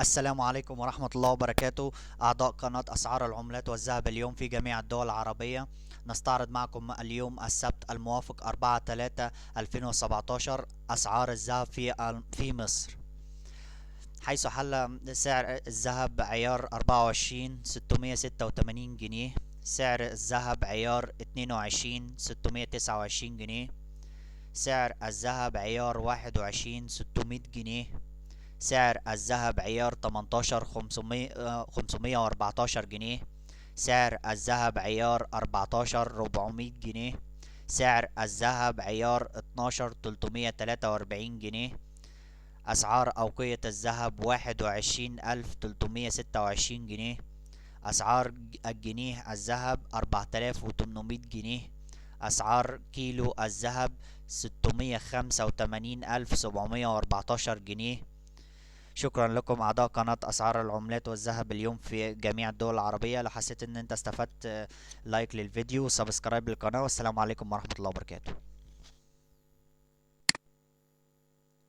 السلام عليكم ورحمة الله وبركاته. أعضاء قناة أسعار العملات والذهب اليوم في جميع الدول العربية. نستعرض معكم اليوم السبت الموافق 4/3/2017 أسعار الذهب في مصر، حيث حل سعر الذهب عيار 24 686 جنيه، سعر الذهب عيار 22 629 جنيه، سعر الذهب عيار 21 600 جنيه، سعر الذهب عيار 18 514 جنيه، سعر الذهب عيار 14 400 جنيه، سعر الذهب عيار 12 343 جنيه. أسعار أوقية الذهب 21,326 جنيه. أسعار الجنيه الذهب 4,800 جنيه. أسعار كيلو الذهب 685,714 جنيه. شكرا لكم اعضاء قناة اسعار العملات والذهب اليوم في جميع الدول العربية. لو حسيت ان انت استفدت، لايك للفيديو وسبسكرايب للقناة، والسلام عليكم ورحمة الله وبركاته.